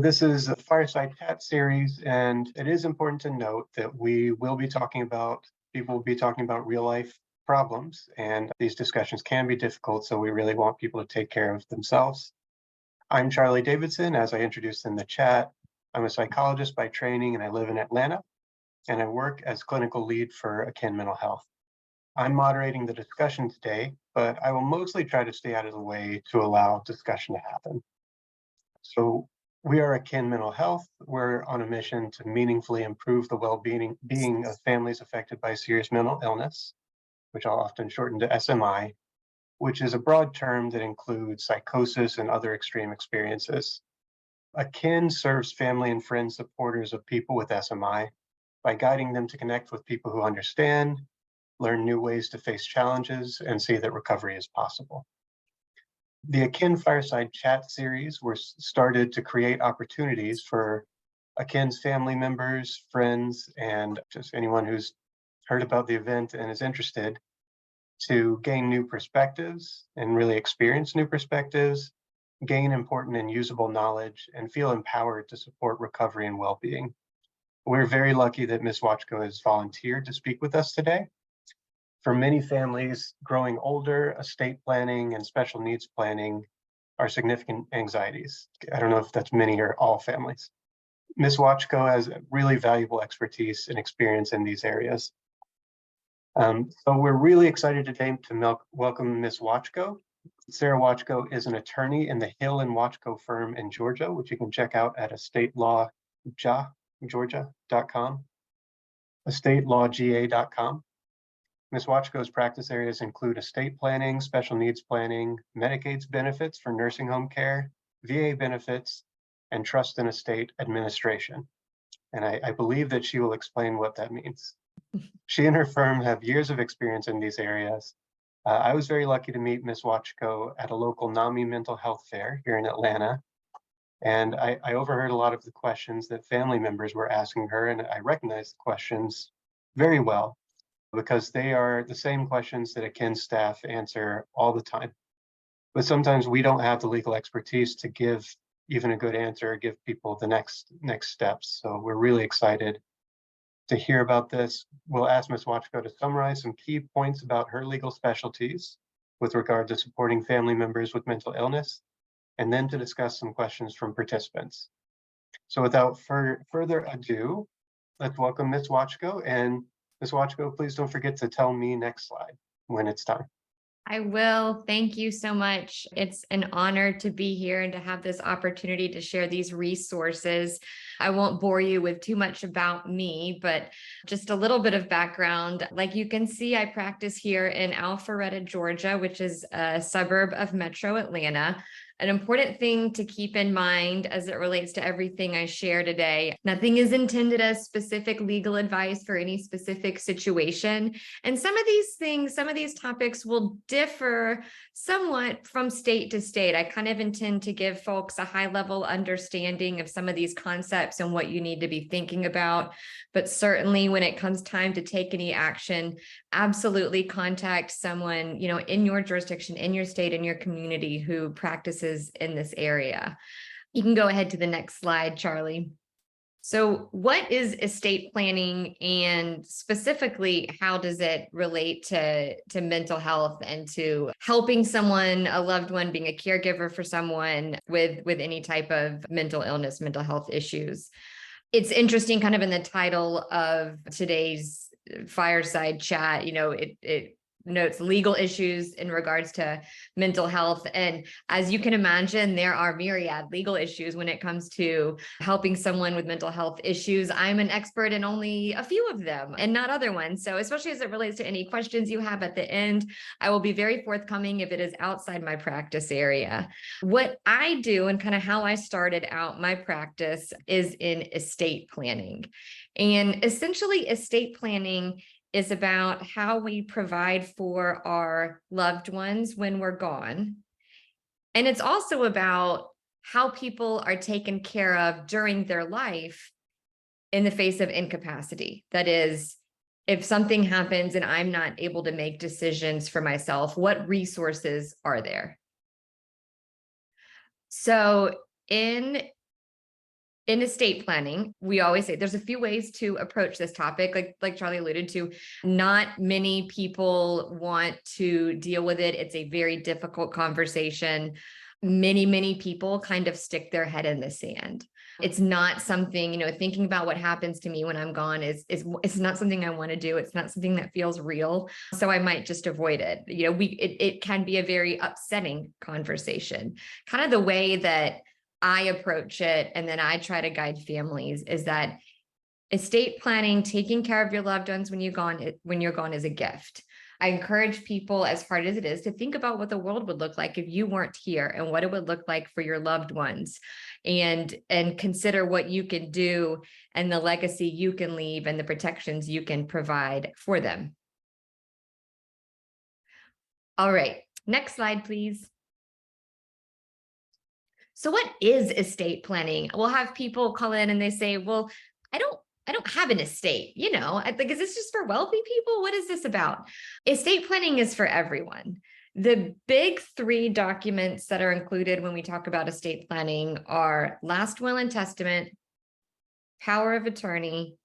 This is a Fireside chat series, and it is important to note that people will be talking about real life problems, and these discussions can be difficult, so we really want people to take care of themselves. I'm Charlie Davidson, as I introduced in the chat. I'm a psychologist by training, and I live in Atlanta, and I work as clinical lead for Akin Mental Health. I'm moderating the discussion today, but I will mostly try to stay out of the way to allow discussion to happen. So we are Akin Mental Health. We're on a mission to meaningfully improve the well-being of families affected by serious mental illness, which I'll often shorten to SMI, which is a broad term that includes psychosis and other extreme experiences. Akin serves family and friend supporters of people with SMI by guiding them to connect with people who understand, learn new ways to face challenges, and see that recovery is possible. The Akin Fireside Chat series were started to create opportunities for Akin's family members, friends, and just anyone who's heard about the event and is interested to gain new perspectives and really experience new perspectives, gain important and usable knowledge, and feel empowered to support recovery and well-being. We're very lucky that Ms. Watchko has volunteered to speak with us today. For many families, growing older, estate planning and special needs planning are significant anxieties. I don't know if that's many or all families. Ms. Watchko has really valuable expertise and experience in these areas. So we're really excited today to welcome Ms. Watchko. Sarah Watchko is an attorney in the Hill and Watchko firm in Georgia, which you can check out at estatelawgeorgia.com, estatelawga.com. Ms. Watchko's practice areas include estate planning, special needs planning, Medicaid's benefits for nursing home care, VA benefits, and trust and estate administration. And I believe that she will explain what that means. She and her firm have years of experience in these areas. I was very lucky to meet Ms. Watchko at a local NAMI mental health fair here in Atlanta. And I overheard a lot of the questions that family members were asking her, and I recognized the questions very well, because they are the same questions that Akin staff answer all the time. But sometimes we don't have the legal expertise to give even a good answer, give people the next steps. So we're really excited to hear about this. We'll ask Ms. Watchko to summarize some key points about her legal specialties with regard to supporting family members with mental illness, and then to discuss some questions from participants. So without further ado, let's welcome Ms. Watchko. And Ms. Watchko, please don't forget to tell me next slide when it's time. I will. Thank you so much. It's an honor to be here and to have this opportunity to share these resources. I won't bore you with too much about me, but just a little bit of background. Like you can see, I practice here in Alpharetta, Georgia, which is a suburb of Metro Atlanta. An important thing to keep in mind as it relates to everything I share today, nothing is intended as specific legal advice for any specific situation. And some of these topics will differ somewhat from state to state. I kind of intend to give folks a high level understanding of some of these concepts and what you need to be thinking about. But certainly when it comes time to take any action, absolutely contact someone, in your jurisdiction, in your state, in your community who practices in this area. You can go ahead to the next slide, Charlie. So what is estate planning, and specifically, how does it relate to mental health and to helping someone, a loved one, being a caregiver for someone with any type of mental illness, mental health issues? It's interesting, kind of in the title of today's fireside chat, it notes legal issues in regards to mental health. And as you can imagine, there are myriad legal issues when it comes to helping someone with mental health issues. I'm an expert in only a few of them and not other ones. So especially as it relates to any questions you have at the end, I will be very forthcoming if it is outside my practice area. What I do and kind of how I started out my practice is in estate planning. And essentially, estate planning is about how we provide for our loved ones when we're gone. And it's also about how people are taken care of during their life in the face of incapacity. That is, if something happens and I'm not able to make decisions for myself, what resources are there? So in in estate planning, we always say there's a few ways to approach this topic. Like Charlie alluded to, not many people want to deal with it. It's a very difficult conversation. Many people kind of stick their head in the sand. It's not something, thinking about what happens to me when I'm gone is it's not something I want to do. It's not something that feels real. So I might just avoid it. It can be a very upsetting conversation. Kind of the way that I approach it, and then I try to guide families, is that estate planning, taking care of your loved ones when you're gone is a gift. I encourage people, as hard as it is, to think about what the world would look like if you weren't here, and what it would look like for your loved ones, and consider what you can do and the legacy you can leave and the protections you can provide for them. All right, next slide, please. So what is estate planning? We'll have people call in and they say, well, I don't have an estate, is this just for wealthy people? What is this about? Estate planning is for everyone. The big three documents that are included when we talk about estate planning are last will and testament, power of attorney,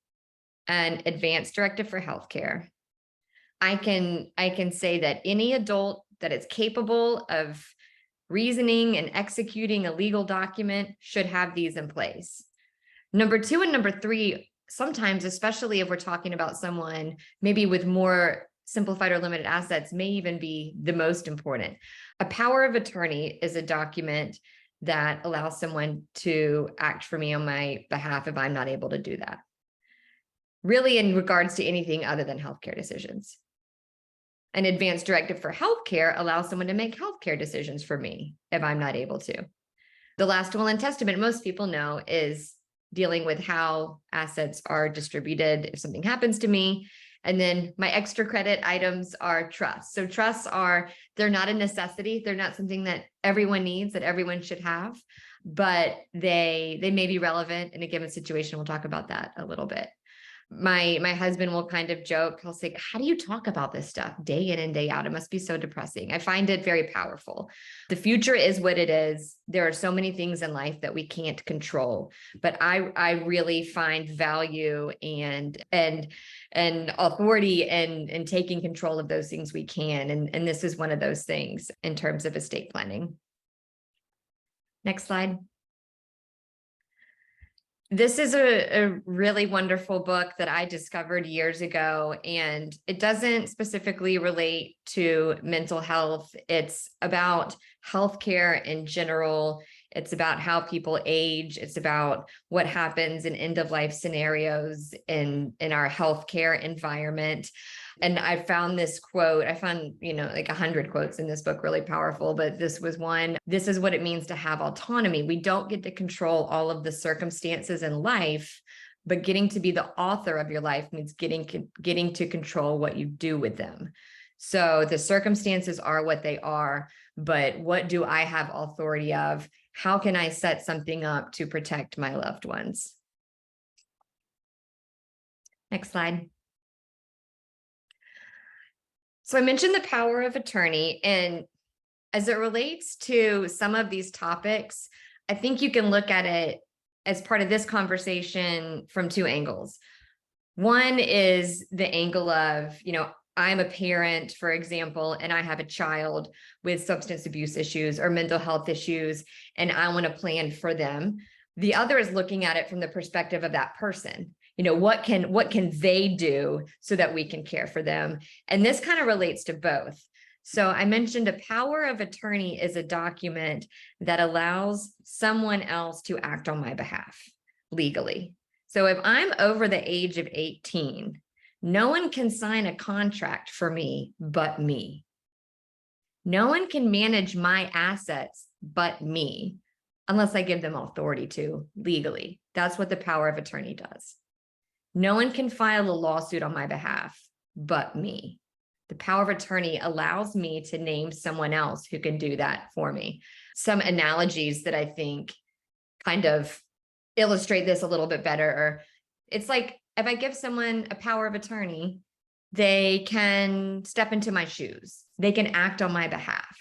and advance directive for healthcare. I can say that any adult that is capable of reasoning and executing a legal document should have these in place. Number 2 and number 3, sometimes, especially if we're talking about someone maybe with more simplified or limited assets, may even be the most important. A power of attorney is a document that allows someone to act for me on my behalf if I'm not able to do that. Really, in regards to anything other than healthcare decisions. An advance directive for healthcare allows someone to make healthcare decisions for me if I'm not able to. The last will and testament, most people know, is dealing with how assets are distributed if something happens to me. And then my extra credit items are trusts. So trusts they're not a necessity. They're not something that everyone needs, that everyone should have, but they may be relevant in a given situation. We'll talk about that a little bit. My husband will kind of joke. He'll say, how do you talk about this stuff day in and day out? It must be so depressing. I find it very powerful. The future is what it is. There are so many things in life that we can't control, but I really find value and authority in taking control of those things we can. And this is one of those things in terms of estate planning. Next slide. This is a really wonderful book that I discovered years ago, and it doesn't specifically relate to mental health. It's about healthcare in general. It's about how people age. It's about what happens in end-of-life scenarios in our healthcare environment. And I found this quote, I found, like 100 quotes in this book, really powerful, but this was one. This is what it means to have autonomy. We don't get to control all of the circumstances in life, but getting to be the author of your life means getting to control what you do with them. So the circumstances are what they are, but what do I have authority of? How can I set something up to protect my loved ones? Next slide. So I mentioned the power of attorney, and as it relates to some of these topics, I think you can look at it as part of this conversation from 2 angles. One is the angle of, I'm a parent, for example, and I have a child with substance abuse issues or mental health issues, and I want to plan for them. The other is looking at it from the perspective of that person. What can they do so that we can care for them? And this kind of relates to both. So I mentioned a power of attorney is a document that allows someone else to act on my behalf legally. So if I'm over the age of 18, no one can sign a contract for me but me. No one can manage my assets but me, unless I give them authority to legally. That's what the power of attorney does. No one can file a lawsuit on my behalf but me. The power of attorney allows me to name someone else who can do that for me. Some analogies that I think kind of illustrate this a little bit better are, it's like if I give someone a power of attorney, they can step into my shoes. They can act on my behalf.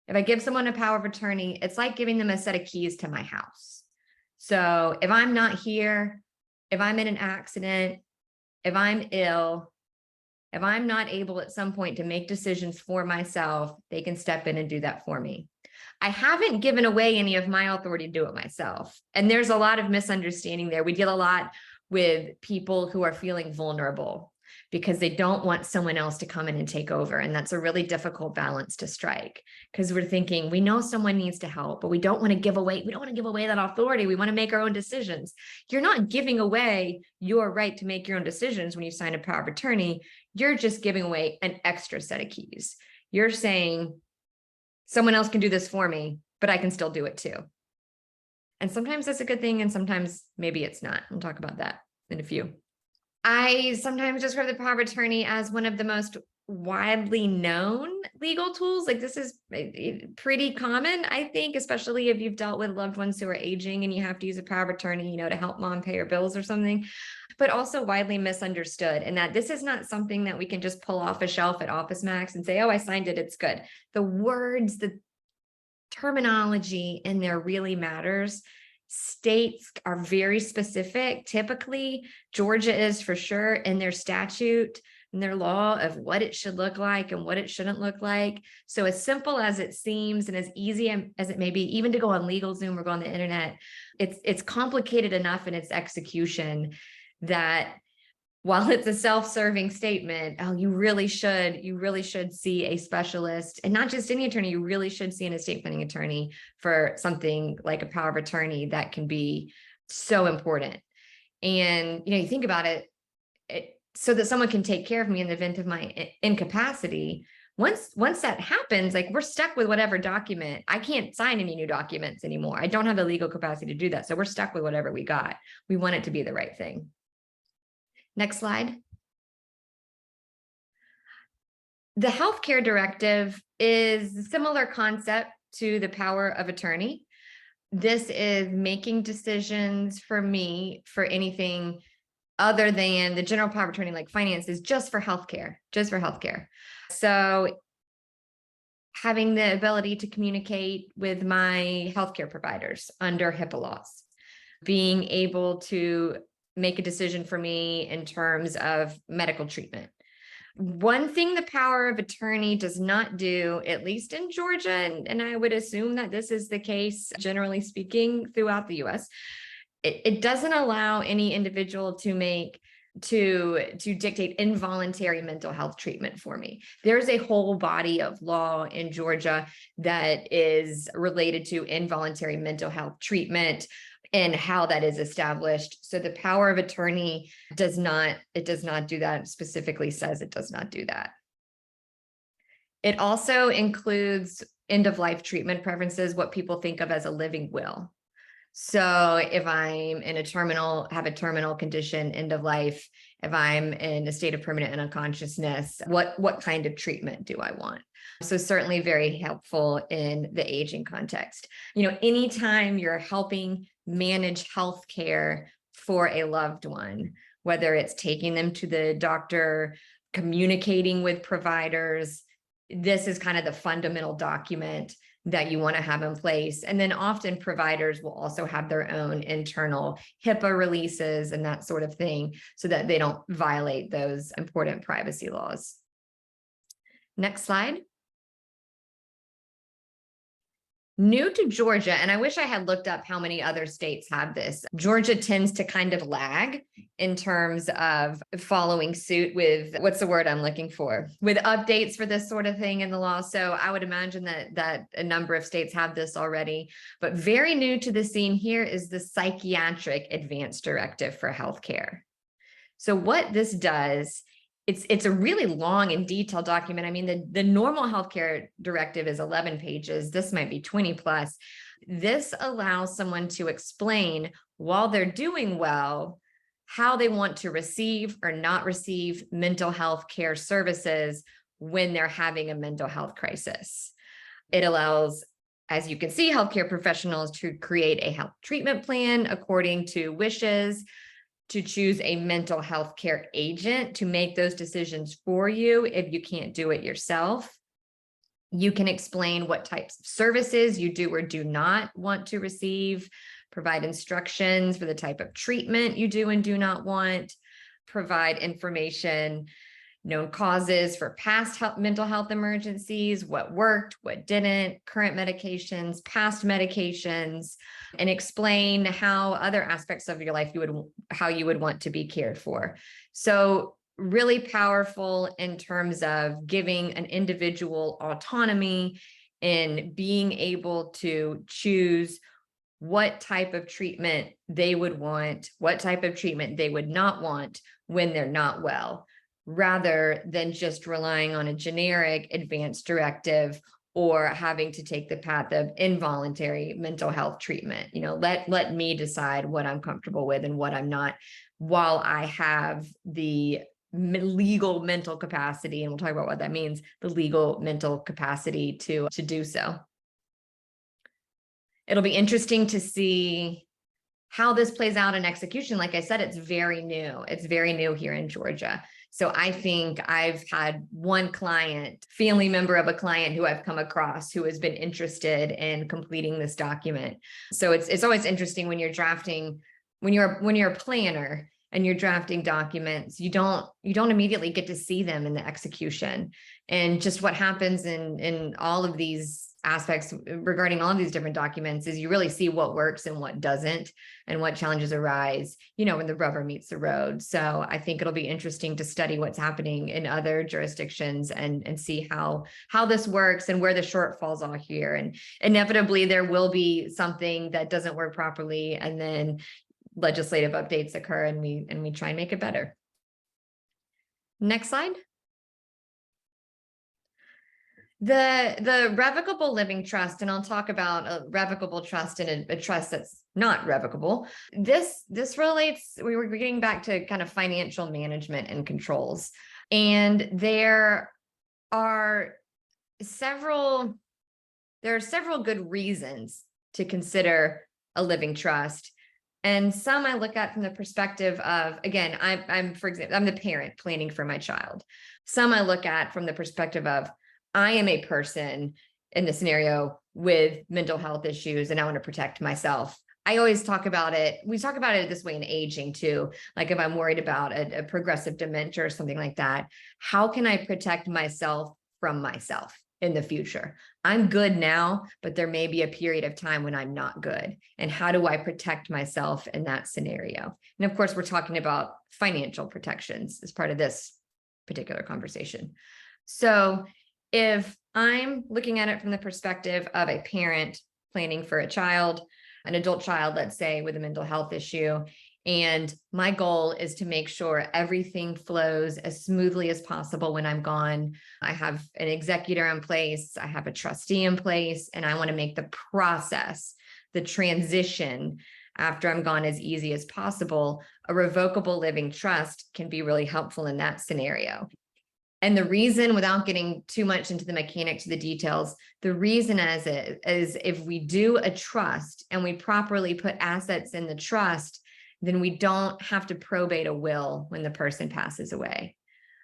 If I give someone a power of attorney, it's like giving them a set of keys to my house. So if I'm not here, if I'm in an accident, if I'm ill, if I'm not able at some point to make decisions for myself, they can step in and do that for me. I haven't given away any of my authority to do it myself. And there's a lot of misunderstanding there. We deal a lot with people who are feeling vulnerable because they don't want someone else to come in and take over. And that's a really difficult balance to strike, because we're thinking we know someone needs to help, but we don't want to give away that authority. We want to make our own decisions. You're not giving away your right to make your own decisions when you sign a power of attorney. You're just giving away an extra set of keys. You're saying someone else can do this for me, but I can still do it too. And sometimes that's a good thing, and sometimes maybe it's not. We'll talk about that in a few. I sometimes describe the power of attorney as one of the most widely known legal tools. Like, this is pretty common, I think, especially if you've dealt with loved ones who are aging and you have to use a power of attorney, to help mom pay her bills or something, but also widely misunderstood. And that this is not something that we can just pull off a shelf at Office Max and say, oh, I signed it, it's good. The words, the terminology in there really matters. States are very specific. Typically, Georgia is for sure in their statute and their law of what it should look like and what it shouldn't look like. So as simple as it seems and as easy as it may be, even to go on LegalZoom or go on the internet, it's complicated enough in its execution that while it's a self-serving statement, you really should see a specialist, and not just any attorney. You really should see an estate planning attorney for something like a power of attorney that can be so important. And you think about it, so that someone can take care of me in the event of my incapacity. Once that happens, like, we're stuck with whatever document. I can't sign any new documents anymore. I don't have the legal capacity to do that. So we're stuck with whatever we got. We want it to be the right thing. Next slide. The healthcare directive is a similar concept to the power of attorney. This is making decisions for me for anything other than the general power of attorney, like finances, just for healthcare. So having the ability to communicate with my healthcare providers under HIPAA laws, being able to make a decision for me in terms of medical treatment. One thing the power of attorney does not do, at least in Georgia, and I would assume that this is the case, generally speaking, throughout the US, it doesn't allow any individual to dictate involuntary mental health treatment for me. There's a whole body of law in Georgia that is related to involuntary mental health treatment and how that is established. So the power of attorney does not do that. It specifically says it does not do that. It also includes end-of-life treatment preferences, what people think of as a living will. So if I'm in have a terminal condition, end of life, if I'm in a state of permanent unconsciousness, what kind of treatment do I want? So certainly very helpful in the aging context. Anytime you're helping manage healthcare for a loved one, whether it's taking them to the doctor, communicating with providers, this is kind of the fundamental document that you want to have in place. And then often providers will also have their own internal HIPAA releases and that sort of thing, so that they don't violate those important privacy laws. Next slide. New to Georgia, and I wish I had looked up how many other states have this. Georgia tends to kind of lag in terms of following suit with, what's the word I'm looking for, with updates for this sort of thing in the law. So I would imagine that a number of states have this already, but very new to the scene here is the Psychiatric Advance Directive for healthcare. So what this does, it's a really long and detailed document. I mean, the normal healthcare directive is 11 pages. This might be 20 plus. This allows someone to explain, while they're doing well, how they want to receive or not receive mental health care services when they're having a mental health crisis. It allows, as you can see, healthcare professionals to create a health treatment plan according to wishes, to choose a mental health care agent to make those decisions for you if you can't do it yourself. You can explain what types of services you do or do not want to receive provide instructions for the type of treatment you do and do not want, provide information, known causes for past mental health emergencies, what worked, what didn't, current medications, past medications, and explain how other aspects of your life how you would want to be cared for. So really powerful in terms of giving an individual autonomy in being able to choose what type of treatment they would want, what type of treatment they would not want when they're not well, rather than just relying on a generic advanced directive or having to take the path of involuntary mental health treatment. Let me decide what I'm comfortable with and what I'm not, while I have the legal mental capacity, and we'll talk about what that means, the legal mental capacity to do so. It'll be interesting to see how this plays out in execution. Like I said, it's very new. It's very new here in Georgia. So I think I've had one client, family member of a client who I've come across who has been interested in completing this document. So it's always interesting when you're drafting, when you're a planner and you're drafting documents, you don't immediately get to see them in the execution. And just what happens in all of these aspects regarding all of these different documents is you really see what works and what doesn't, and what challenges arise, when the rubber meets the road. So I think it'll be interesting to study what's happening in other jurisdictions and see how this works and where the shortfalls are here. And inevitably there will be something that doesn't work properly, and then legislative updates occur and we try and make it better. Next slide. The revocable living trust, and I'll talk about a revocable trust and a trust that's not revocable. This relates, we were getting back to kind of financial management and controls. And there are several good reasons to consider a living trust. And some I look at from the perspective of, again, for example, I'm the parent planning for my child. Some I look at from the perspective of, I am a person in the scenario with mental health issues and I want to protect myself. I always talk about it. We talk about it this way in aging too. Like if I'm worried about a progressive dementia or something like that, how can I protect myself from myself in the future? I'm good now, but there may be a period of time when I'm not good. And how do I protect myself in that scenario? And of course, we're talking about financial protections as part of this particular conversation. So if I'm looking at it from the perspective of a parent planning for a child, an adult child, let's say, with a mental health issue, and my goal is to make sure everything flows as smoothly as possible when I'm gone. I have an executor in place, I have a trustee in place, and I want to make the process, the transition after I'm gone, as easy as possible. A revocable living trust can be really helpful in that scenario. And the reason, without getting too much into the mechanics of the details, the reason is if we do a trust and we properly put assets in the trust, then we don't have to probate a will when the person passes away.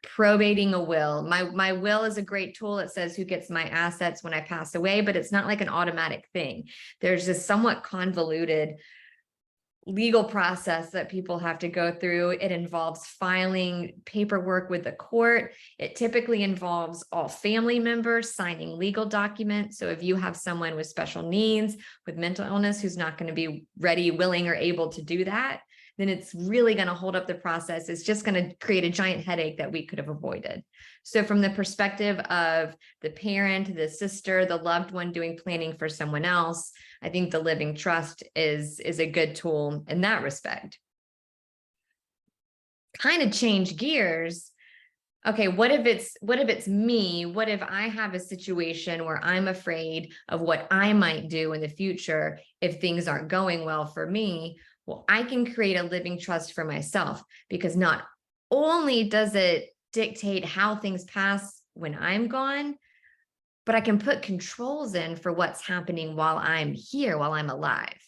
Probating a will, my will is a great tool. It says who gets my assets when I pass away, but it's not like an automatic thing. There's this somewhat convoluted legal process that people have to go through. It involves filing paperwork with the court. It typically involves all family members signing legal documents. So if you have someone with special needs, with mental illness, who's not going to be ready, willing, or able to do that, then it's really going to hold up the process. It's just going to create a giant headache that we could have avoided. So from the perspective of the parent, the sister, the loved one doing planning for someone else, I think the living trust is a good tool in that respect. Kind of change gears. Okay, what if it's me? What if I have a situation where I'm afraid of what I might do in the future if things aren't going well for me? Well, I can create a living trust for myself, because not only does it dictate how things pass when I'm gone, but I can put controls in for what's happening while I'm here, while I'm alive.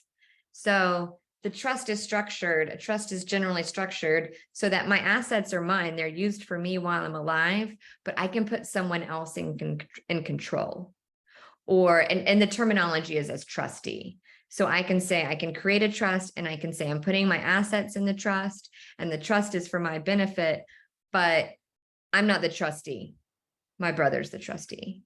So the trust is structured, a trust is generally structured so that my assets are mine. They're used for me while I'm alive, but I can put someone else in control. And the terminology is as trustee. So I can say, I can create a trust and I can say, I'm putting my assets in the trust and the trust is for my benefit, but I'm not the trustee. My brother's the trustee.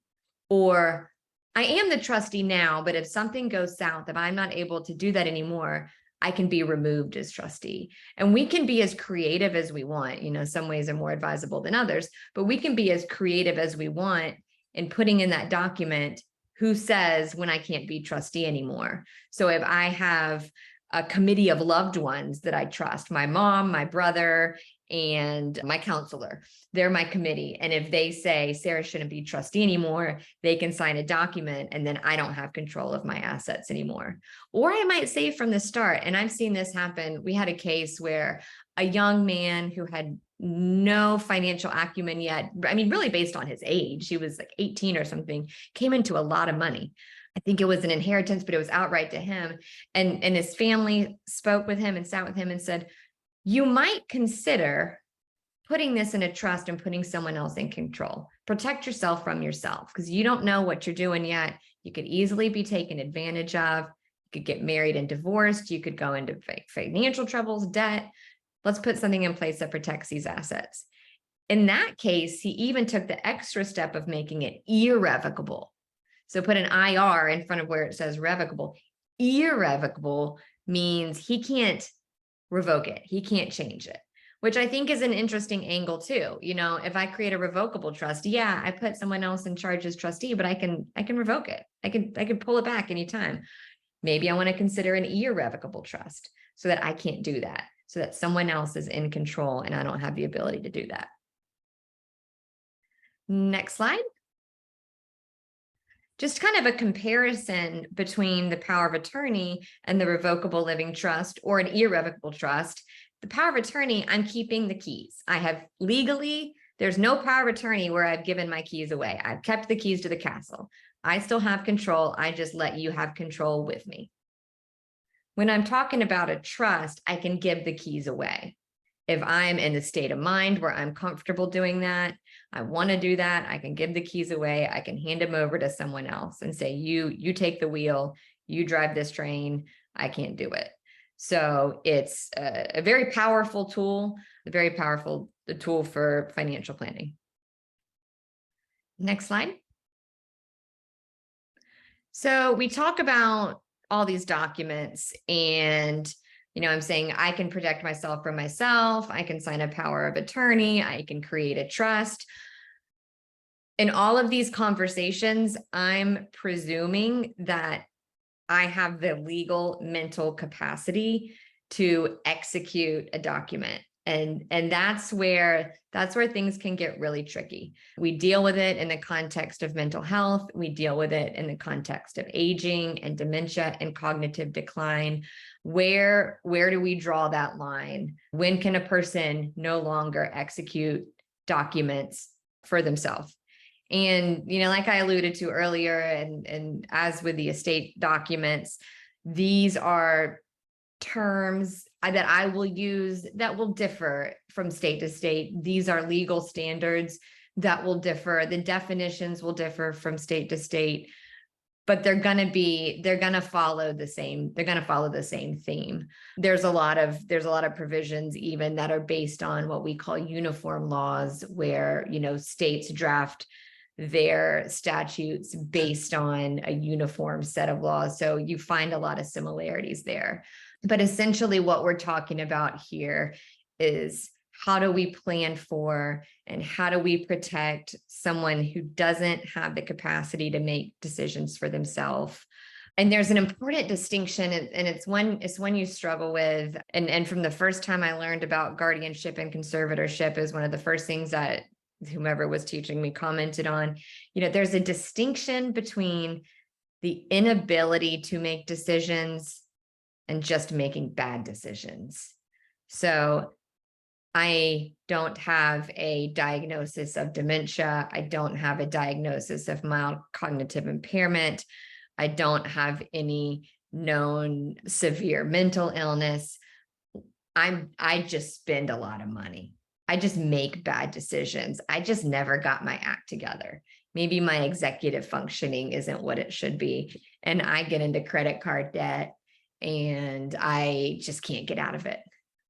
Or I am the trustee now, but if something goes south, if I'm not able to do that anymore, I can be removed as trustee. And we can be as creative as we want. Some ways are more advisable than others, but we can be as creative as we want in putting in that document who says when I can't be trustee anymore. So if I have a committee of loved ones that I trust, my mom, my brother, and my counselor, they're my committee. And if they say Sarah shouldn't be trustee anymore, they can sign a document and then I don't have control of my assets anymore. Or I might say from the start, and I've seen this happen. We had a case where a young man who had no financial acumen yet, I mean, really based on his age, he was like 18 or something, came into a lot of money. I think it was an inheritance, but it was outright to him. And his family spoke with him and sat with him and said, you might consider putting this in a trust and putting someone else in control. Protect yourself from yourself because you don't know what you're doing yet. You could easily be taken advantage of. You could get married and divorced. You could go into financial troubles, debt. Let's put something in place that protects these assets. In that case, he even took the extra step of making it irrevocable. So put an IR in front of where it says revocable. Irrevocable means he can't revoke it. He can't change it, which I think is an interesting angle too. If I create a revocable trust, yeah, I put someone else in charge as trustee, but I can revoke it. I can pull it back anytime. Maybe I want to consider an irrevocable trust so that I can't do that, so that someone else is in control and I don't have the ability to do that. Next slide. Just kind of a comparison between the power of attorney and the revocable living trust or an irrevocable trust. The power of attorney, I'm keeping the keys. I have legally, there's no power of attorney where I've given my keys away. I've kept the keys to the castle. I still have control. I just let you have control with me. When I'm talking about a trust, I can give the keys away. If I'm in the state of mind where I'm comfortable doing that, I want to do that, I can give the keys away. I can hand them over to someone else and say, you take the wheel, you drive this train. I can't do it. So it's a very powerful tool, the tool for financial planning. Next slide. So we talk about all these documents and I'm saying I can protect myself from myself. I can sign a power of attorney. I can create a trust. In all of these conversations, I'm presuming that I have the legal mental capacity to execute a document. And that's where things can get really tricky. We deal with it in the context of mental health. We deal with it in the context of aging and dementia and cognitive decline. Where do we draw that line? When can a person no longer execute documents for themselves? And, like I alluded to earlier, and as with the estate documents, these are terms that I will use that will differ from state to state. These are legal standards that will differ. The definitions will differ from state to state, but they're going to follow the same theme. There's a lot of provisions even that are based on what we call uniform laws, where, states draft their statutes based on a uniform set of laws. So you find a lot of similarities there. But essentially what we're talking about here is how do we plan for and how do we protect someone who doesn't have the capacity to make decisions for themselves? And there's an important distinction, and it's one you struggle with. And from the first time I learned about guardianship and conservatorship is one of the first things that whomever was teaching me commented on. There's a distinction between the inability to make decisions and just making bad decisions. So I don't have a diagnosis of dementia. I don't have a diagnosis of mild cognitive impairment. I don't have any known severe mental illness. I just spend a lot of money. I just make bad decisions. I just never got my act together. Maybe my executive functioning isn't what it should be. And I get into credit card debt and I just can't get out of it.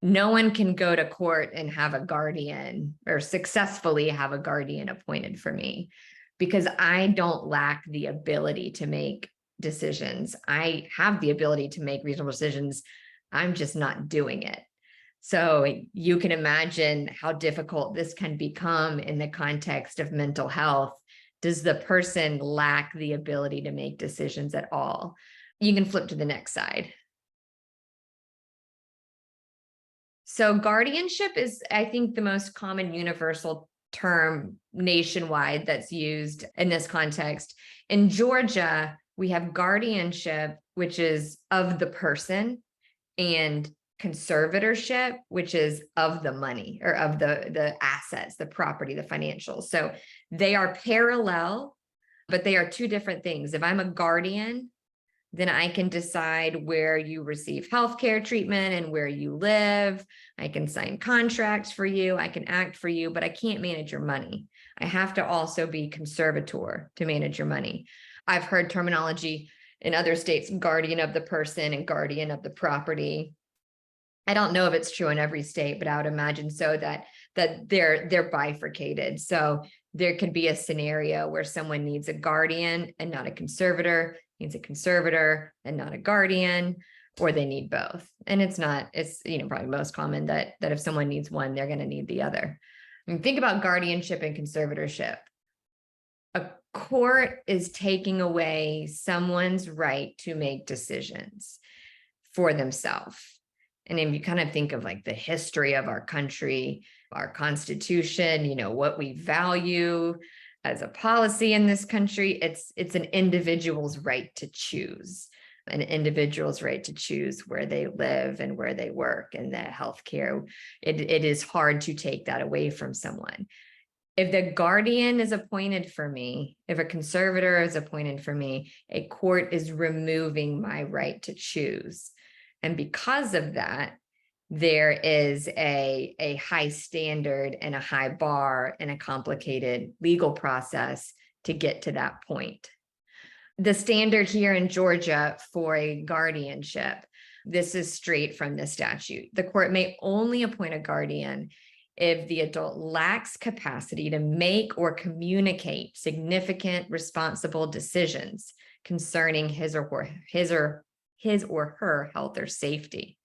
No one can go to court and have a guardian or successfully have a guardian appointed for me because I don't lack the ability to make decisions. I have the ability to make reasonable decisions. I'm just not doing it. So you can imagine how difficult this can become in the context of mental health. Does the person lack the ability to make decisions at all? You can flip to the next side. So guardianship is, I think, the most common universal term nationwide that's used in this context. In Georgia, we have guardianship, which is of the person, and conservatorship, which is of the money or of the assets, the property, the financials. So they are parallel, but they are two different things. If I'm a guardian, then I can decide where you receive healthcare treatment and where you live. I can sign contracts for you. I can act for you, but I can't manage your money. I have to also be conservator to manage your money. I've heard terminology in other states, guardian of the person and guardian of the property. I don't know if it's true in every state, but I would imagine so that they're bifurcated. So there could be a scenario where someone needs a guardian and not a conservator, needs a conservator and not a guardian, or they need both. And it's probably most common that if someone needs one, they're going to need the other. And think about guardianship and conservatorship. A court is taking away someone's right to make decisions for themselves. And if you kind of think of like the history of our country, our Constitution, what we value as a policy in this country, it's an individual's right to choose, an individual's right to choose where they live and where they work and the healthcare. It is hard to take that away from someone. If the guardian is appointed for me, if a conservator is appointed for me, a court is removing my right to choose. And because of that, there is a high standard and a high bar and a complicated legal process to get to that point. The standard here in Georgia for a guardianship, this is straight from the statute. The court may only appoint a guardian if the adult lacks capacity to make or communicate significant responsible decisions concerning his or her health or safety.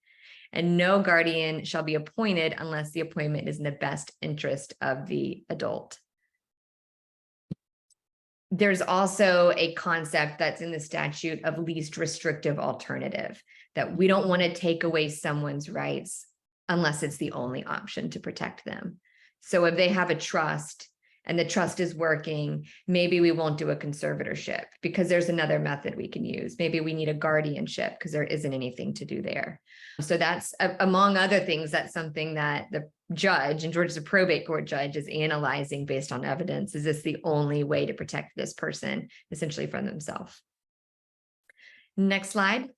And no guardian shall be appointed unless the appointment is in the best interest of the adult. There's also a concept that's in the statute of least restrictive alternative, that we don't want to take away someone's rights unless it's the only option to protect them. So if they have a trust and the trust is working, maybe we won't do a conservatorship because there's another method we can use. Maybe we need a guardianship because there isn't anything to do there. So that's, among other things, that's something that the judge, and Georgia's a probate court judge, is analyzing based on evidence. Is this the only way to protect this person essentially from themselves? Next slide.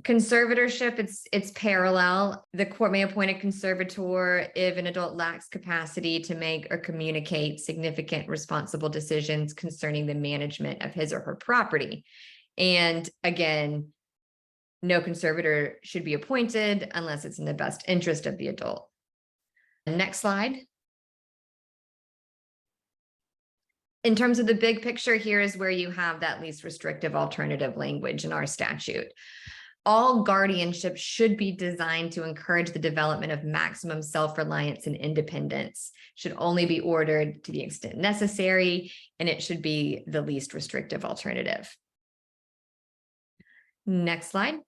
Conservatorship, it's parallel. The court may appoint a conservator if an adult lacks capacity to make or communicate significant responsible decisions concerning the management of his or her property. And again, no conservator should be appointed unless it's in the best interest of the adult. Next slide. In terms of the big picture, here is where you have that least restrictive alternative language in our statute. All guardianship should be designed to encourage the development of maximum self-reliance and independence, should only be ordered to the extent necessary, and it should be the least restrictive alternative. Next slide.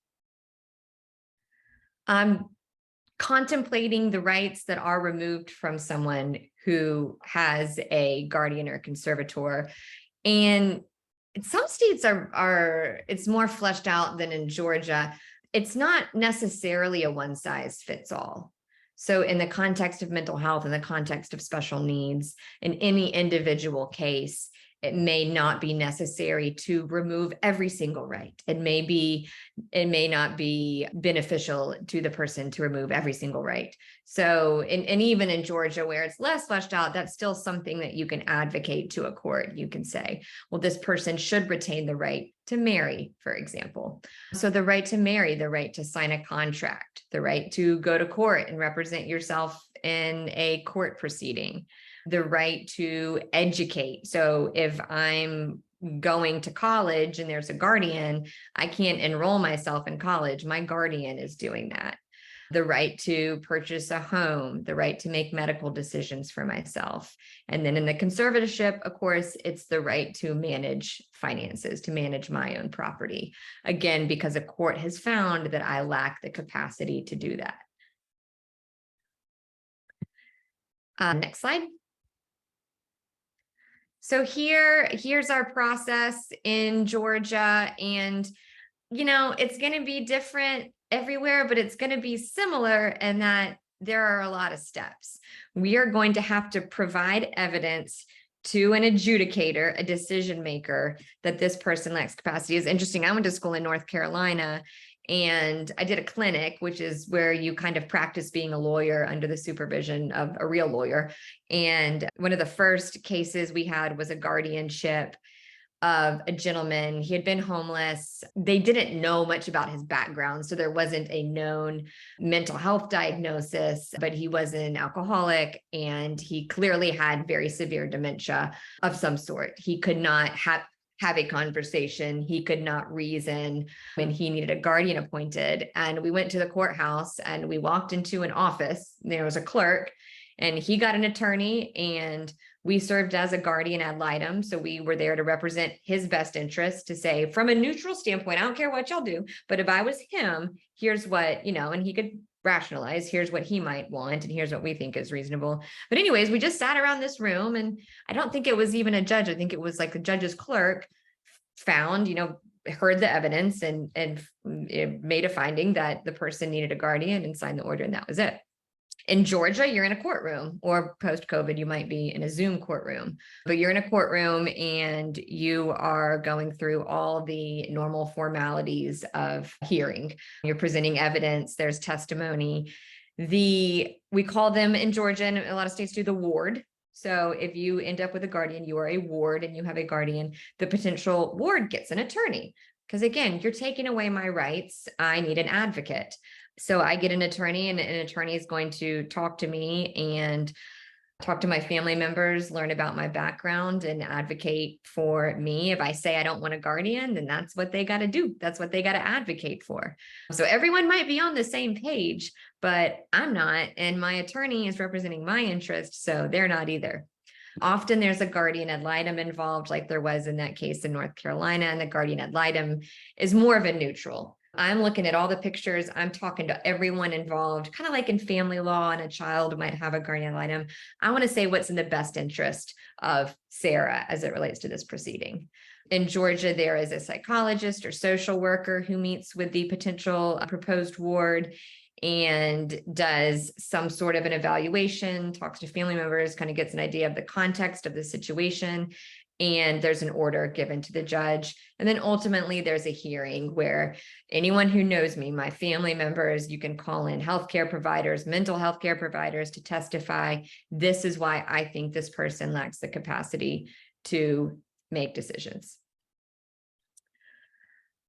Contemplating the rights that are removed from someone who has a guardian or conservator. And some states it's more fleshed out than in Georgia. It's not necessarily a one size fits all. So in the context of mental health, in the context of special needs, in any individual case, it may not be necessary to remove every single right. It may not be beneficial to the person to remove every single right. So, and even in Georgia, where it's less fleshed out, that's still something that you can advocate to a court. You can say, well, this person should retain the right to marry, for example. So the right to marry, the right to sign a contract, the right to go to court and represent yourself in a court proceeding, the right to educate. So if I'm going to college and there's a guardian, I can't enroll myself in college. My guardian is doing that. The right to purchase a home, the right to make medical decisions for myself. And then in the conservatorship, of course, it's the right to manage finances, to manage my own property. Again, because a court has found that I lack the capacity to do that. Next slide. So here's our process in Georgia, and it's going to be different everywhere, but it's going to be similar in that there are a lot of steps. We are going to have to provide evidence to an adjudicator, a decision maker, that this person lacks capacity. It's interesting. I went to school in North Carolina, and I did a clinic, which is where you kind of practice being a lawyer under the supervision of a real lawyer. And one of the first cases we had was a guardianship of a gentleman. He had been homeless. They didn't know much about his background, so there wasn't a known mental health diagnosis, but he was an alcoholic, and he clearly had very severe dementia of some sort. He could not have a conversation. He could not reason, and he needed a guardian appointed. And we went to the courthouse, and we walked into an office. There was a clerk, and he got an attorney, and we served as a guardian ad litem. So we were there to represent his best interest, to say, from a neutral standpoint, I don't care what y'all do, but if I was him, here's what, and he could rationalize, here's what he might want, and here's what we think is reasonable. But anyways, we just sat around this room, and I don't think it was even a judge. I think it was like the judge's clerk found, heard the evidence and made a finding that the person needed a guardian and signed the order, and that was it. In Georgia, you're in a courtroom, or post-COVID, you might be in a Zoom courtroom, but you're in a courtroom and you are going through all the normal formalities of hearing. You're presenting evidence, there's testimony. We call them in Georgia, and a lot of states do, the ward. So if you end up with a guardian, you are a ward and you have a guardian, the potential ward gets an attorney. Because again, you're taking away my rights. I need an advocate. So I get an attorney, and an attorney is going to talk to me and talk to my family members, learn about my background, and advocate for me. If I say I don't want a guardian, then that's what they got to do. That's what they got to advocate for. So everyone might be on the same page, but I'm not, and my attorney is representing my interests, so they're not either. Often there's a guardian ad litem involved, like there was in that case in North Carolina, and the guardian ad litem is more of a neutral. I'm looking at all the pictures. I'm talking to everyone involved, kind of like in family law, and a child might have a guardian ad litem. I want to say what's in the best interest of Sarah as it relates to this proceeding. In Georgia, there is a psychologist or social worker who meets with the potential proposed ward and does some sort of an evaluation, talks to family members, kind of gets an idea of the context of the situation. And there's an order given to the judge. And then ultimately there's a hearing where anyone who knows me, my family members, you can call in healthcare providers, mental health care providers to testify. This is why I think this person lacks the capacity to make decisions.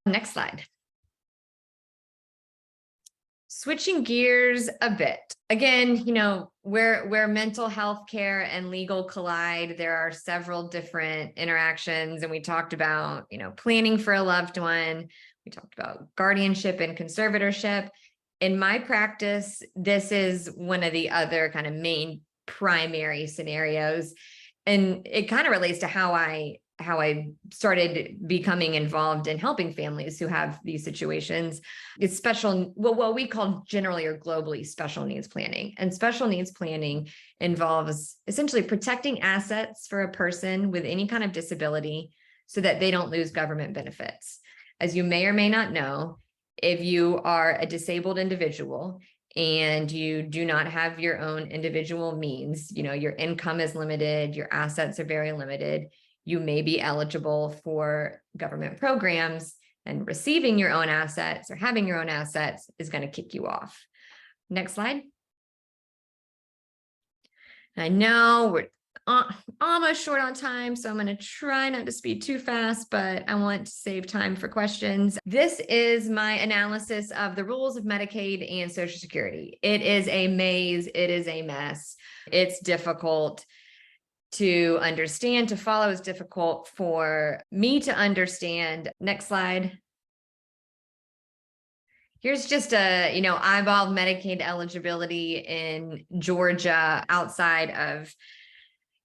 Next slide. Switching gears a bit. Again, where mental health care and legal collide, there are several different interactions. And we talked about, planning for a loved one. We talked about guardianship and conservatorship. In my practice, this is one of the other kind of main primary scenarios. And it kind of relates to how I started becoming involved in helping families who have these situations. It's special, what we call generally or globally special needs planning. And special needs planning involves essentially protecting assets for a person with any kind of disability so that they don't lose government benefits. As you may or may not know, if you are a disabled individual and you do not have your own individual means, your income is limited, your assets are very limited, you may be eligible for government programs, and receiving your own assets or having your own assets is going to kick you off. Next slide. I know we're almost short on time, so I'm going to try not to speed too fast, but I want to save time for questions. This is my analysis of the rules of Medicaid and Social Security. It is a maze. It is a mess. It's difficult to understand, to follow. Is difficult for me to understand. Next slide. Here's just a, eyeball Medicaid eligibility in Georgia outside of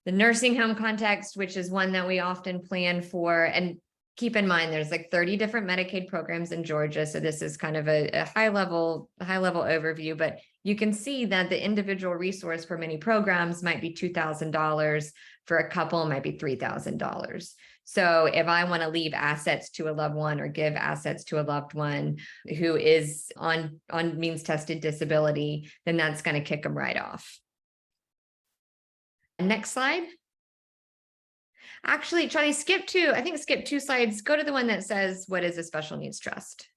the nursing home context, which is one that we often plan for. And keep in mind, there's like 30 different Medicaid programs in Georgia. So this is kind of a high level overview, but you can see that the individual resource for many programs might be $2,000. For a couple, it might be $3,000. So if I want to leave assets to a loved one or give assets to a loved one who is on means tested disability, then that's going to kick them right off. Next slide. Actually, Charlie, skip two slides. Go to the one that says, what is a special needs trust?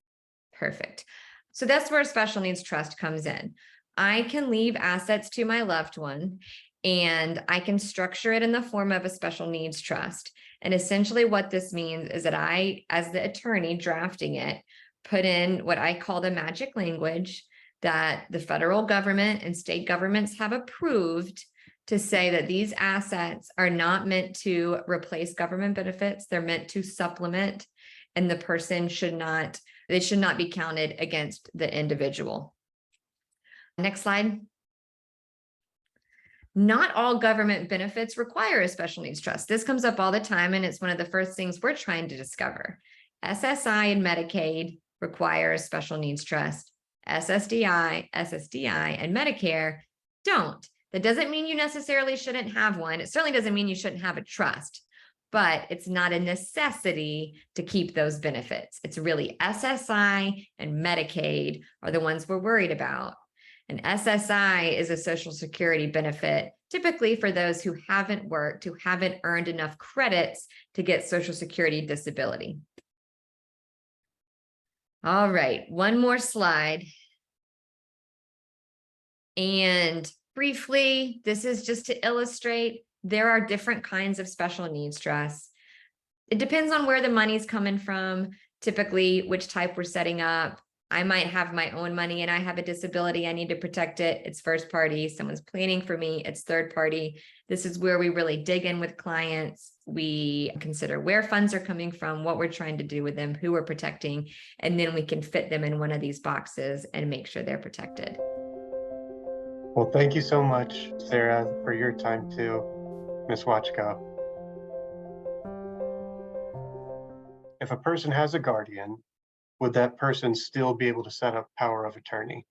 Perfect. So that's where a special needs trust comes in. I can leave assets to my loved one, and I can structure it in the form of a special needs trust. And essentially what this means is that I, as the attorney drafting it, put in what I call the magic language that the federal government and state governments have approved to say that these assets are not meant to replace government benefits. They're meant to supplement, and the person should not be counted against the individual. Next slide. Not all government benefits require a special needs trust. This comes up all the time, and it's one of the first things we're trying to discover. SSI and Medicaid require a special needs trust. SSDI, and Medicare don't. That doesn't mean you necessarily shouldn't have one. It certainly doesn't mean you shouldn't have a trust, but it's not a necessity to keep those benefits. It's really SSI and Medicaid are the ones we're worried about. And SSI is a Social Security benefit, typically for those who haven't worked, who haven't earned enough credits to get Social Security disability. All right, one more slide. And briefly, this is just to illustrate there are different kinds of special needs trusts. It depends on where the money's coming from, typically which type we're setting up. I might have my own money and I have a disability. I need to protect it. It's first party. Someone's planning for me. It's third party. This is where we really dig in with clients. We consider where funds are coming from, what we're trying to do with them, who we're protecting, and then we can fit them in one of these boxes and make sure they're protected. Well, thank you so much, Sarah, for your time too, Ms. Watchko. If a person has a guardian, would that person still be able to set up power of attorney?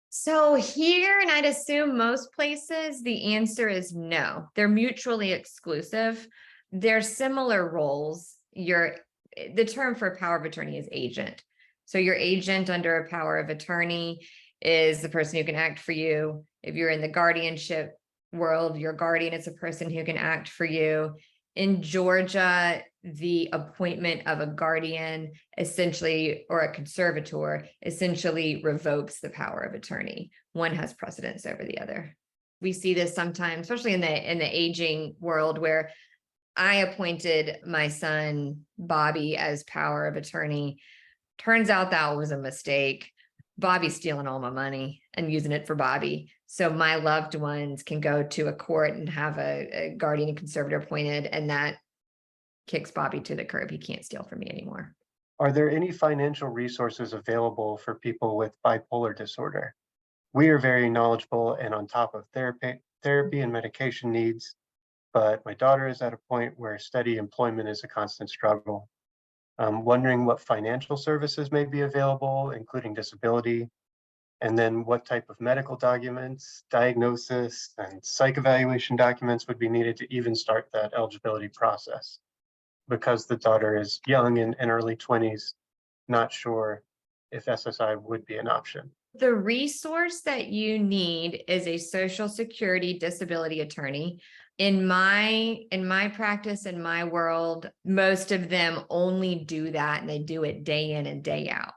So here, and I'd assume most places, the answer is no. They're mutually exclusive. They're similar roles. The term for power of attorney is agent. So your agent under a power of attorney is the person who can act for you. If you're in the guardianship world, your guardian is a person who can act for you. In Georgia, the appointment of a guardian essentially, or a conservator, essentially revokes the power of attorney. One has precedence over the other. We see this sometimes, especially in the aging world, where I appointed my son Bobby as power of attorney. Turns out that was a mistake. Bobby's stealing all my money and using it for Bobby. So my loved ones can go to a court and have a guardian and conservator appointed, and that kicks Bobby to the curb. He can't steal from me anymore. Are there any financial resources available for people with bipolar disorder? We are very knowledgeable and on top of therapy and medication needs, but my daughter is at a point where steady employment is a constant struggle. I'm wondering what financial services may be available, including disability, and then what type of medical documents, diagnosis, and psych evaluation documents would be needed to even start that eligibility process. Because the daughter is young and in early 20s, not sure if SSI would be an option. The resource that you need is a Social Security disability attorney. In my practice, in my world, most of them only do that and they do it day in and day out.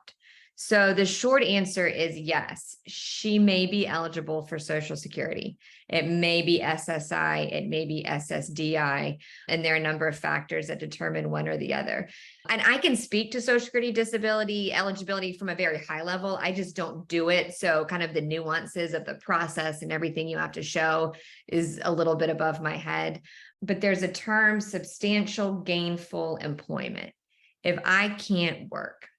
So the short answer is yes, she may be eligible for Social Security. It may be SSI, it may be SSDI, and there are a number of factors that determine one or the other. And I can speak to Social Security disability eligibility from a very high level. I just don't do it. So kind of the nuances of the process and everything you have to show is a little bit above my head. But there's a term, substantial gainful employment. If I can't work,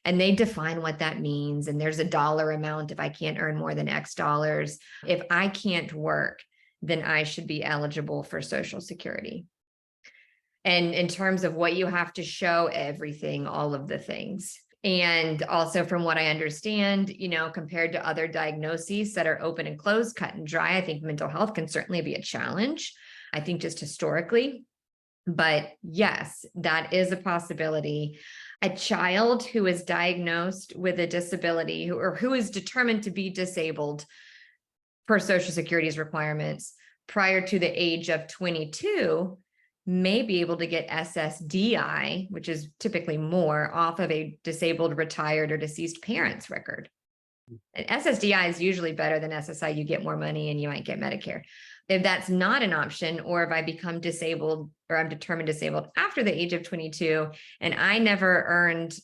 and they define what that means, and there's a dollar amount if I can't earn more than X dollars. If I can't work, then I should be eligible for Social Security. And in terms of what you have to show, everything, all of the things. And also from what I understand, compared to other diagnoses that are open and closed, cut and dry, I think mental health can certainly be a challenge, I think just historically. But yes, that is a possibility. A child who is diagnosed with a disability or who is determined to be disabled per Social Security's requirements prior to the age of 22 may be able to get SSDI, which is typically more, off of a disabled, retired, or deceased parent's record. And SSDI is usually better than SSI. You get more money and you might get Medicare. If that's not an option, or if I become disabled or I'm determined disabled after the age of 22, and I never earned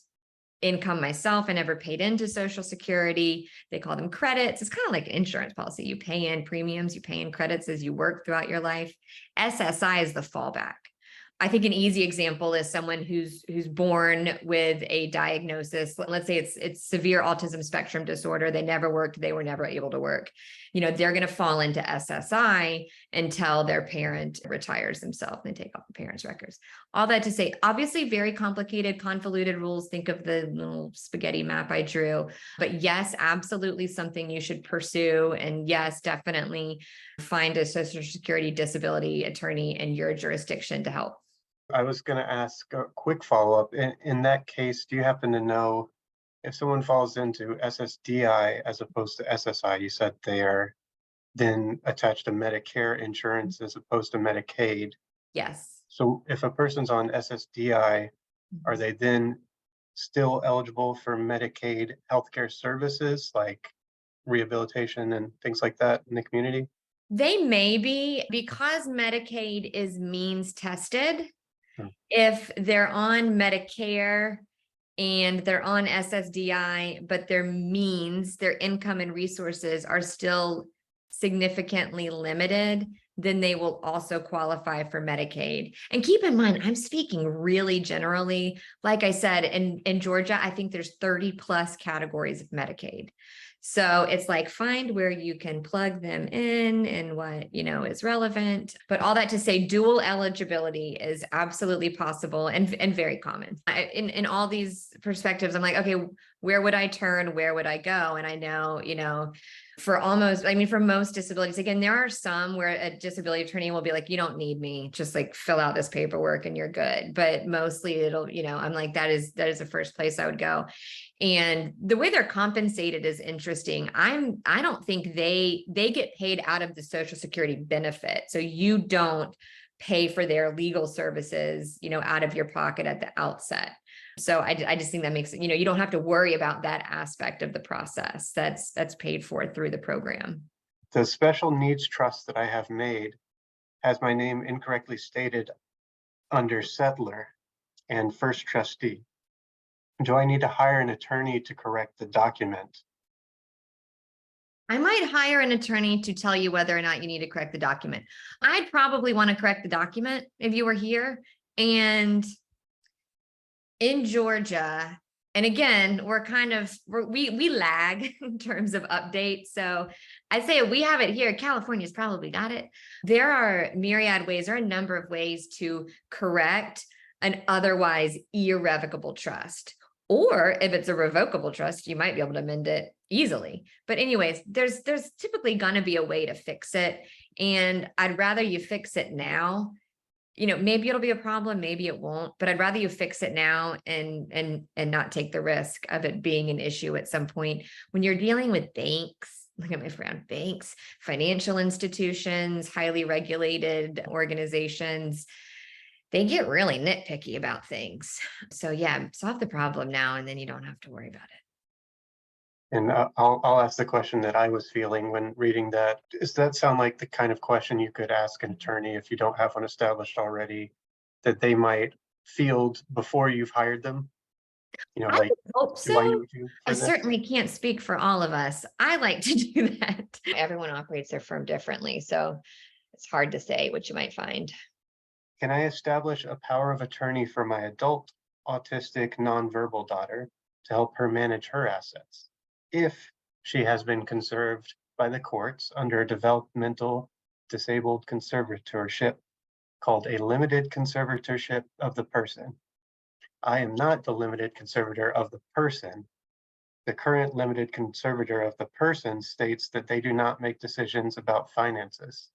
income myself, I never paid into Social Security, they call them credits. It's kind of like an insurance policy. You pay in premiums, you pay in credits as you work throughout your life. SSI is the fallback. I think an easy example is someone who's born with a diagnosis. Let's say it's severe autism spectrum disorder. They never worked. They were never able to work. They're going to fall into SSI until their parent retires themselves and they take off the parent's records. All that to say, obviously very complicated, convoluted rules. Think of the little spaghetti map I drew. But yes, absolutely something you should pursue. And yes, definitely find a Social Security disability attorney in your jurisdiction to help. I was going to ask a quick follow-up. In that case, do you happen to know if someone falls into SSDI as opposed to SSI? You said they are then attached to Medicare insurance as opposed to Medicaid. Yes. So if a person's on SSDI, are they then still eligible for Medicaid healthcare services like rehabilitation and things like that in the community? They may be, because Medicaid is means tested. If they're on Medicare and they're on SSDI, but their means, their income and resources are still significantly limited, then they will also qualify for Medicaid. And keep in mind, I'm speaking really generally. Like I said, in Georgia, I think there's 30 plus categories of Medicaid. So it's like, find where you can plug them in and what, is relevant. But all that to say, dual eligibility is absolutely possible and very common. In all these perspectives, I'm like, okay, where would I turn? Where would I go? And I know, for most disabilities, again, there are some where a disability attorney will be like, you don't need me, just like fill out this paperwork and you're good. But mostly it'll, I'm like, that is the first place I would go. And the way they're compensated is interesting. I don't think they get paid out of the Social Security benefit. So you don't pay for their legal services, out of your pocket at the outset. So I just think that makes it, you don't have to worry about that aspect of the process. That's paid for through the program. The special needs trust that I have made has my name incorrectly stated under settler and first trustee. Do I need to hire an attorney to correct the document? I might hire an attorney to tell you whether or not you need to correct the document. I'd probably want to correct the document if you were here. And in Georgia, and again, we lag in terms of updates. So I'd say we have it here. California's probably got it. There are myriad ways, there are a number of ways to correct an otherwise irrevocable trust. Or if it's a revocable trust, you might be able to amend it easily. But anyways, there's typically going to be a way to fix it. And I'd rather you fix it now. Maybe it'll be a problem, maybe it won't, but I'd rather you fix it now and not take the risk of it being an issue at some point. When you're dealing with banks, look at my frown, banks, financial institutions, highly regulated organizations, they get really nitpicky about things. So yeah, solve the problem now, and then you don't have to worry about it. And I'll ask the question that I was feeling when reading that. Does that sound like the kind of question you could ask an attorney if you don't have one established already, that they might field before you've hired them? You know, I like, would hope do I so. know you I for this? certainly can't speak for all of us. I like to do that. Everyone operates their firm differently, so it's hard to say what you might find. Can I establish a power of attorney for my adult autistic nonverbal daughter to help her manage her assets if she has been conserved by the courts under a developmental disabled conservatorship called a limited conservatorship of the person? I am not the limited conservator of the person. The current limited conservator of the person states that they do not make decisions about finances.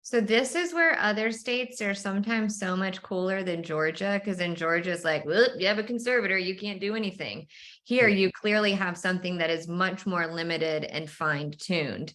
So this is where other states are sometimes so much cooler than Georgia, because in Georgia it's like, well, you have a conservator, you can't do anything. Here, you clearly have something that is much more limited and fine-tuned.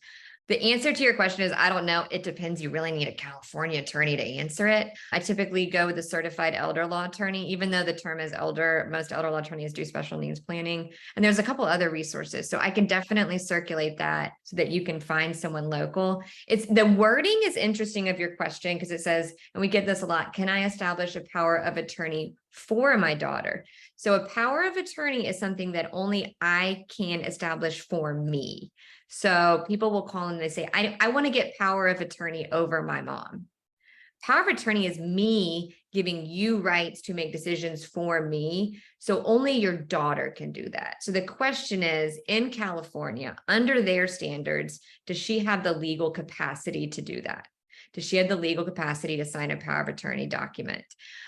The answer to your question is, I don't know. It depends. You really need a California attorney to answer it. I typically go with a certified elder law attorney, even though the term is elder. Most elder law attorneys do special needs planning. And there's a couple other resources. So I can definitely circulate that so that you can find someone local. It's the wording is interesting of your question, because it says, and we get this a lot, can I establish a power of attorney for my daughter? So a power of attorney is something that only I can establish for me. So people will call and they say, I want to get power of attorney over my mom. Power of attorney is me giving you rights to make decisions for me. So only your daughter can do that. So the question is, in California, under their standards, does she have the legal capacity to do that? Does she have the legal capacity to sign a power of attorney document?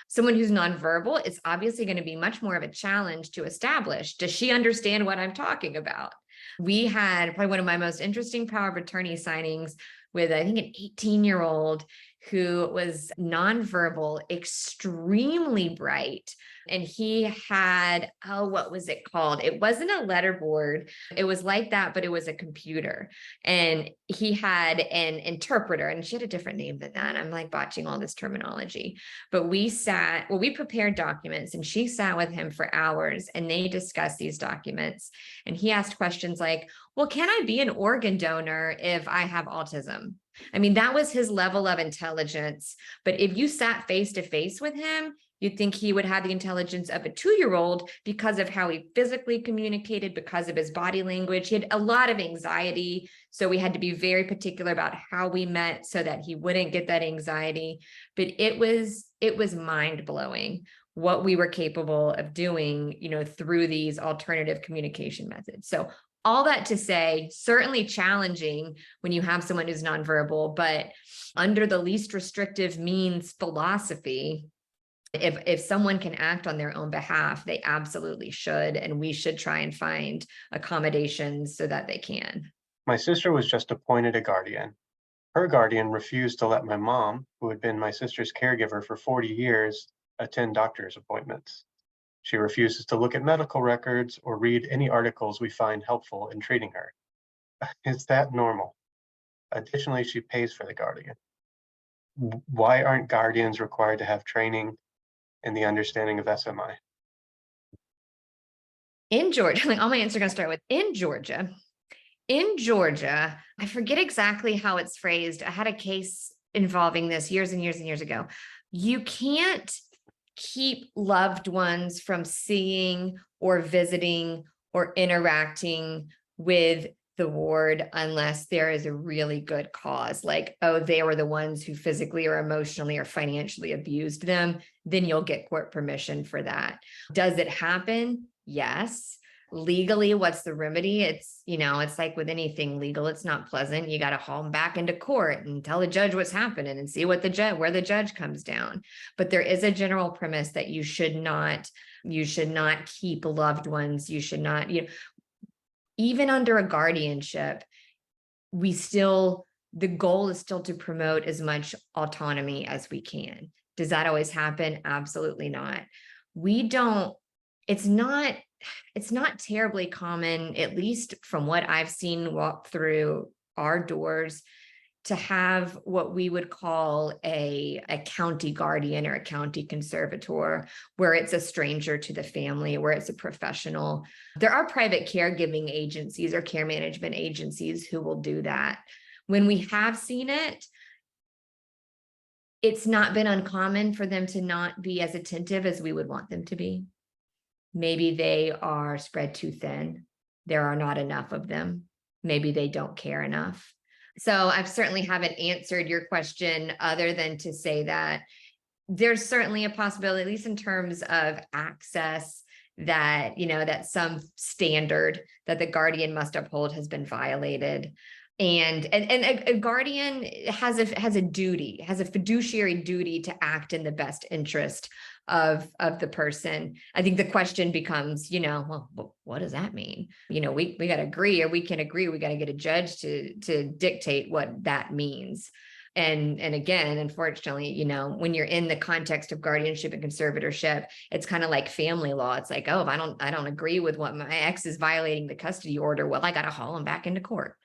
Someone who's nonverbal, it's obviously going to be much more of a challenge to establish. Does she understand what I'm talking about? We had probably one of my most interesting power of attorney signings with, I think, an 18-year-old who was nonverbal, extremely bright. And he had, oh, what was it called? It wasn't a letterboard. It was like that, but it was a computer. And he had an interpreter, and she had a different name than that. I'm like botching all this terminology. But we prepared documents, and she sat with him for hours, and they discussed these documents. And he asked questions like, well, can I be an organ donor if I have autism? I mean, that was his level of intelligence. But if you sat face to face with him, you'd think he would have the intelligence of a 2-year-old because of how he physically communicated, because of his body language. He had a lot of anxiety. So we had to be very particular about how we met so that he wouldn't get that anxiety. But it was mind-blowing what we were capable of doing, through these alternative communication methods. So all that to say, certainly challenging when you have someone who's nonverbal, but under the least restrictive means philosophy, if someone can act on their own behalf, they absolutely should. And we should try and find accommodations so that they can. My sister was just appointed a guardian. Her guardian refused to let my mom, who had been my sister's caregiver for 40 years, attend doctor's appointments. She refuses to look at medical records or read any articles we find helpful in treating her. Is that normal? Additionally, she pays for the guardian. Why aren't guardians required to have training in the understanding of SMI? In Georgia, like all my answers are going to start with in Georgia, I forget exactly how it's phrased. I had a case involving this years and years and years ago. You can't keep loved ones from seeing or visiting or interacting with the ward unless there is a really good cause, like, oh, they were the ones who physically or emotionally or financially abused them. Then you'll get court permission for that. Does it happen? Yes. Legally, what's the remedy? It's like with anything legal, it's not pleasant. You got to haul them back into court and tell the judge what's happening and see where the judge comes down. But there is a general premise that you should not keep loved ones. You should not, even under a guardianship, the goal is still to promote as much autonomy as we can. Does that always happen? Absolutely not. It's not it's not terribly common, at least from what I've seen walk through our doors, to have what we would call a county guardian or a county conservator, where it's a stranger to the family, where it's a professional. There are private caregiving agencies or care management agencies who will do that. When we have seen it, it's not been uncommon for them to not be as attentive as we would want them to be. Maybe they are spread too thin. There are not enough of them. Maybe they don't care enough. So I certainly haven't answered your question other than to say that there's certainly a possibility, at least in terms of access, that, that some standard that the guardian must uphold has been violated. And a guardian has a duty, has a fiduciary duty to act in the best interest of the person. I think the question becomes, well, what does that mean? We got to agree, or we can agree, we got to get a judge to dictate what that means. And again, unfortunately, when you're in the context of guardianship and conservatorship, it's kind of like family law. It's like, oh, if I don't agree with what my ex is violating the custody order, well, I got to haul him back into court.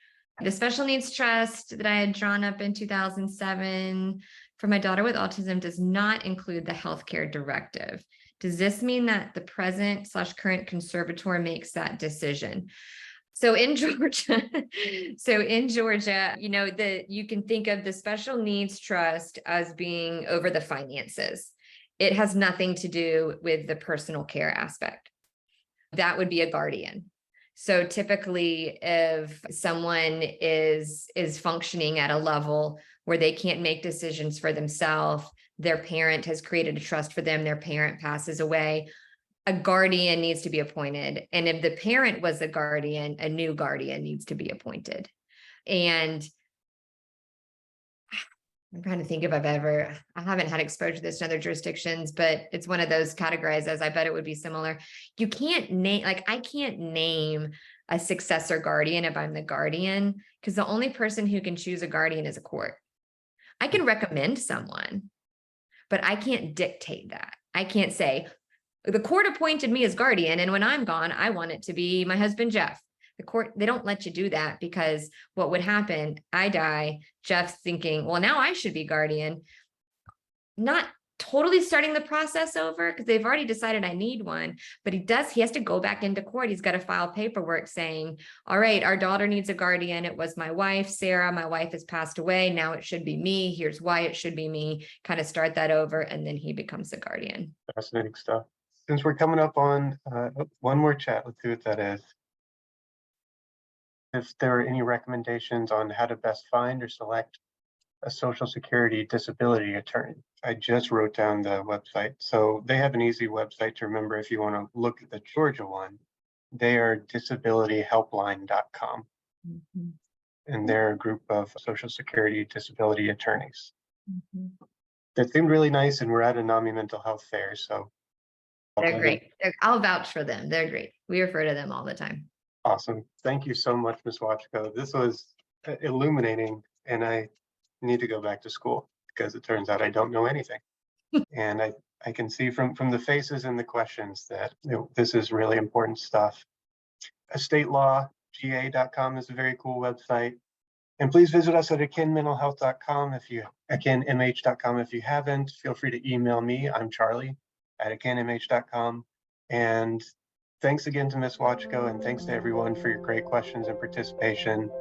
The special needs trust that I had drawn up in 2007 for my daughter with autism does not include the healthcare directive. Does this mean that the present/current conservator makes that decision? So in Georgia, you can think of the special needs trust as being over the finances. It has nothing to do with the personal care aspect. That would be a guardian. So typically, if someone is functioning at a level where they can't make decisions for themselves, their parent has created a trust for them, their parent passes away, a guardian needs to be appointed. And if the parent was the guardian, a new guardian needs to be appointed. And I'm trying to think if I haven't had exposure to this in other jurisdictions, but it's one of those categorized as, I bet it would be similar. You can't name, I can't name a successor guardian if I'm the guardian, because the only person who can choose a guardian is a court. I can recommend someone, but I can't dictate that. I can't say, the court appointed me as guardian, and when I'm gone, I want it to be my husband, Jeff. The court, they don't let you do that, because what would happen, I die, Jeff's thinking, well, now I should be guardian, not totally starting the process over because they've already decided I need one, but he has to go back into court. He's got to file paperwork saying, all right, our daughter needs a guardian. It was my wife, Sarah. My wife has passed away. Now it should be me. Here's why it should be me. Kind of start that over. And then he becomes the guardian. Fascinating stuff. Since we're coming up on one more chat, let's see what that is. If there are any recommendations on how to best find or select a Social Security disability attorney. I just wrote down the website. So they have an easy website to remember if you want to look at the Georgia one. They are disabilityhelpline.com. Mm-hmm. And they're a group of Social Security disability attorneys. Mm-hmm. That seemed really nice, and we're at a NAMI mental health fair, so. They're great. I'll vouch for them. They're great. We refer to them all the time. Awesome. Thank you so much, Ms. Watchko. This was illuminating, and I need to go back to school because it turns out I don't know anything. And I can see from the faces and the questions that this is really important stuff. Estatelawga.com is a very cool website. And please visit us at akinmentalhealth.com akinmh.com if you haven't. Feel free to email me. I'm Charlie at akinmh.com. And thanks again to Ms. Watchko, and thanks to everyone for your great questions and participation.